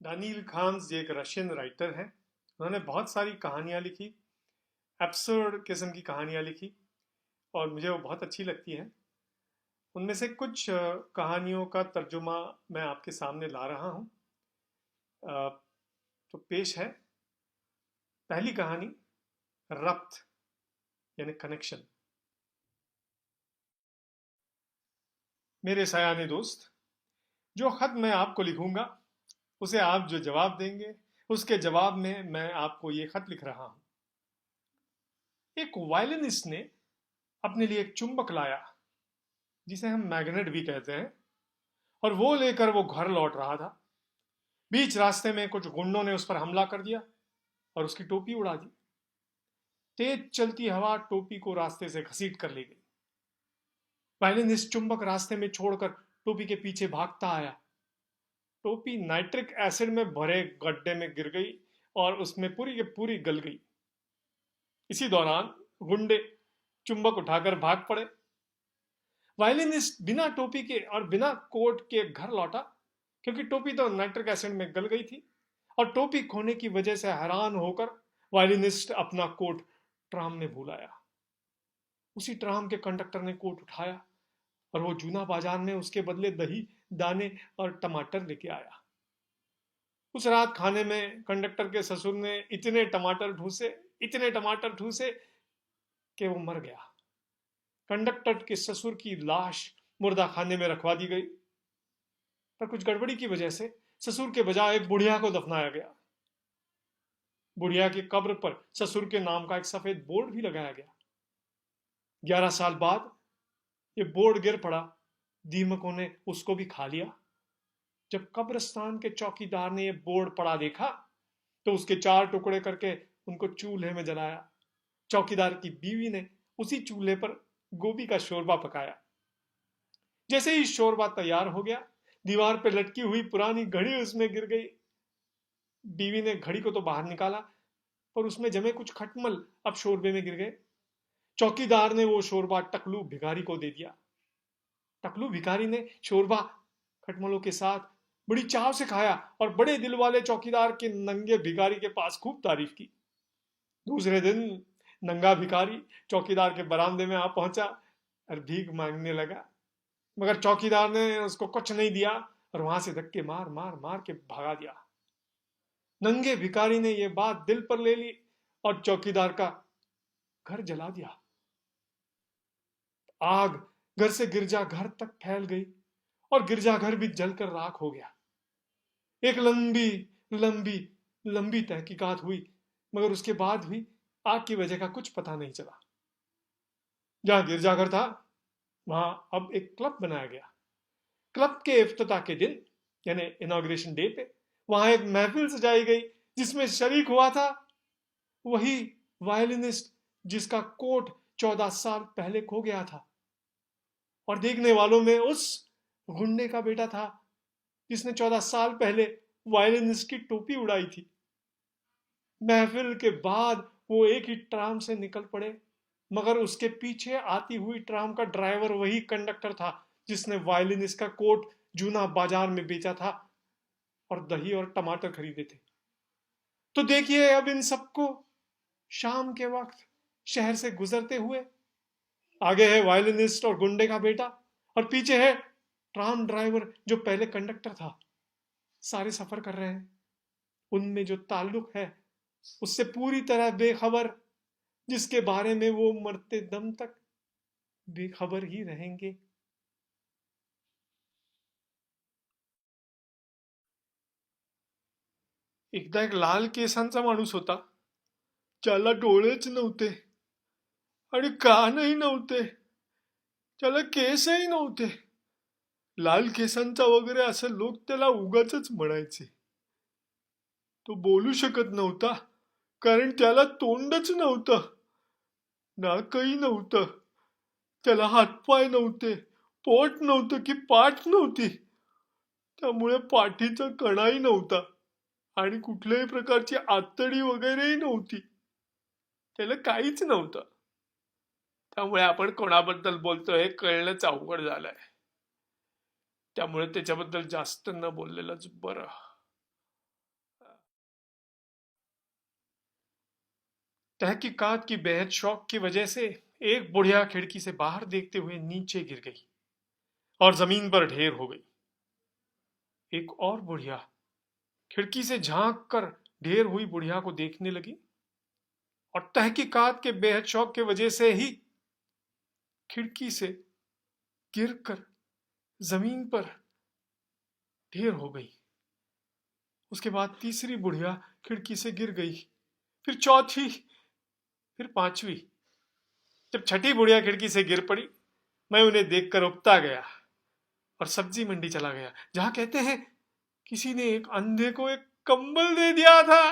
Daniel खाम्स एक Russian writer हैं। उन्होंने बहुत सारी कहानियाँ लिखी, एब्सर्ड किस्म की कहानियाँ लिखी और मुझे वो बहुत अच्छी लगती हैं। उनमें से कुछ कहानियों का तर्जुमा मैं आपके सामने ला रहा हूँ। तो पेश है पहली कहानी, रब्त यानी कनेक्शन। मेरे सयाने दोस्त, जो खत मैं आपको लिखूंगा उसे आप जो जवाब देंगे उसके जवाब में मैं आपको ये खत लिख रहा हूं। एक वायलिनिस्ट ने अपने लिए एक चुंबक लाया जिसे हम मैग्नेट भी कहते हैं, और वो लेकर वो घर लौट रहा था। बीच रास्ते में कुछ गुंडों ने उस पर हमला कर दिया और उसकी टोपी उड़ा दी। तेज चलती हवा टोपी को रास्ते से घसीट कर ले गई। वायलिनिस्ट चुंबक रास्ते में छोड़कर टोपी के पीछे भागता आया। टोपी नाइट्रिक एसिड में भरे गड्ढे में गिर गई और उसमें पूरी की पूरी गल गई। इसी दौरान गुंडे चुंबक उठाकर भाग पड़े। वायलिनिस्ट बिना टोपी के और बिना कोट के घर लौटा, क्योंकि टोपी तो नाइट्रिक एसिड में गल गई थी। और टोपी खोने की वजह से हैरान होकर वायलिनिस्ट अपना कोट ट्राम में भूल आया। उसी ट्राम के कंडक्टर ने कोट उठाया और वो जूना बाजार में उसके बदले दही, दाने और टमाटर लेके आया। उस रात खाने में कंडक्टर के ससुर ने इतने टमाटर ठूसे कि वो मर गया। कंडक्टर के ससुर की लाश मुर्दा खाने में रखवा दी गई, पर कुछ गड़बड़ी की वजह से ससुर के बजाय बुढ़िया को दफनाया गया। बुढ़िया की कब्र पर ससुर के नाम का एक सफेद बोर्ड भी लगाया गया। 11 साल बाद ये बोर्ड गिर पड़ा। दीमकों ने उसको भी खा लिया। जब कब्रिस्तान के चौकीदार ने यह बोर्ड पड़ा देखा तो उसके 4 टुकड़े करके उनको चूल्हे में जलाया। चौकीदार की बीवी ने उसी चूल्हे पर गोभी का शोरबा पकाया। जैसे ही शोरबा तैयार हो गया, दीवार पर लटकी हुई पुरानी घड़ी उसमें गिर गई। बीवी ने घड़ी को तो बाहर निकाला, पर उसमें जमे कुछ खटमल अब शोरबे में गिर गए। चौकीदार ने वो शोरबा टकलू भिखारी को दे दिया। टकलू भिखारी ने शोरबा खटमलों के साथ बड़ी चाव से खाया और बड़े दिल वाले चौकीदार के नंगे भिखारी के पास खूब तारीफ की। दूसरे दिन नंगा भिखारी चौकीदार के बरामदे में आ पहुंचा और भीख मांगने लगा, मगर चौकीदार ने उसको कुछ नहीं दिया और वहां से धक्के मार मार मार के भगा दिया। नंगे भिखारी ने यह बात दिल पर ले ली और चौकीदार का घर जला दिया। आग घर से गिरजाघर तक फैल गई और गिरजाघर भी जलकर राख हो गया। एक लंबी लंबी लंबी तहकीकात हुई, मगर उसके बाद भी आग की वजह का कुछ पता नहीं चला। जहां गिरजाघर था वहां अब एक क्लब बनाया गया। क्लब के इफ्तिताह के दिन यानी इनॉग्रेशन डे पे वहां एक महफिल सजाई गई जिसमें शरीक हुआ था वही वायलिनिस्ट जिसका कोट 14 साल पहले खो गया था। और देखने वालों में उस गुंडे का बेटा था जिसने 14 साल पहले वायलिनिस्ट की टोपी उड़ाई थी। महफिल के बाद वो एक ही ट्राम से निकल पड़े, मगर उसके पीछे आती हुई ट्राम का ड्राइवर वही कंडक्टर था जिसने वायलिनिस्ट का कोट जूना बाजार में बेचा था और दही और टमाटर खरीदे थे। तो देखिए अब इन सबको शाम के वक्त शहर से गुजरते हुए, आगे है वायलिनिस्ट और गुंडे का बेटा और पीछे है ट्राम ड्राइवर जो पहले कंडक्टर था। सारे सफर कर रहे हैं। उनमें जो ताल्लुक है उससे पूरी तरह बेखबर, जिसके बारे में वो मरते दम तक बेखबर ही रहेंगे। एकदा एक लाल केसांचा माणूस होता, ज्याला डोळेच नव्हते आणि कानही नव्हते, त्याला केसही नव्हते. लाल केसांचा वगैरे असं लोक त्याला उगाचच म्हणायचे. तो बोलू शकत नव्हता कारण त्याला तोंडच नव्हतं, नाकही नव्हतं, त्याला हातपाय नव्हते, पोट नव्हतं की पाठ नव्हती, त्यामुळे पाठीचा कणाही नव्हता आणि कुठल्याही प्रकारची आतडी वगैरेही नव्हती. त्याला काहीच नव्हतं. त्यामुळे आपण कोणाबद्दल बोलतोय हे कळणंच अवघड झालंय. त्यामुळे त्याच्याबद्दल जास्त न बोललेलंच बरं. तहकीकात की बेहद शौक की वजह से एक बुढ़िया खिड़की से बाहर देखते हुए नीचे गिर गई और जमीन पर ढेर हो गई। एक और बुढ़िया खिड़की से झांक कर ढेर हुई बुढ़िया को देखने लगी और तहकीकात के बेहद शौक की वजह से ही खिड़की से गिरकर जमीन पर ढेर हो गई। उसके बाद तीसरी बुढ़िया खिड़की से गिर गई, फिर चौथी, फिर पांचवी। जब छठी बुढ़िया खिड़की से गिर पड़ी, मैं उन्हें देखकर उकता गया और सब्जी मंडी चला गया, जहां कहते हैं किसी ने एक अंधे को एक कंबल दे दिया था।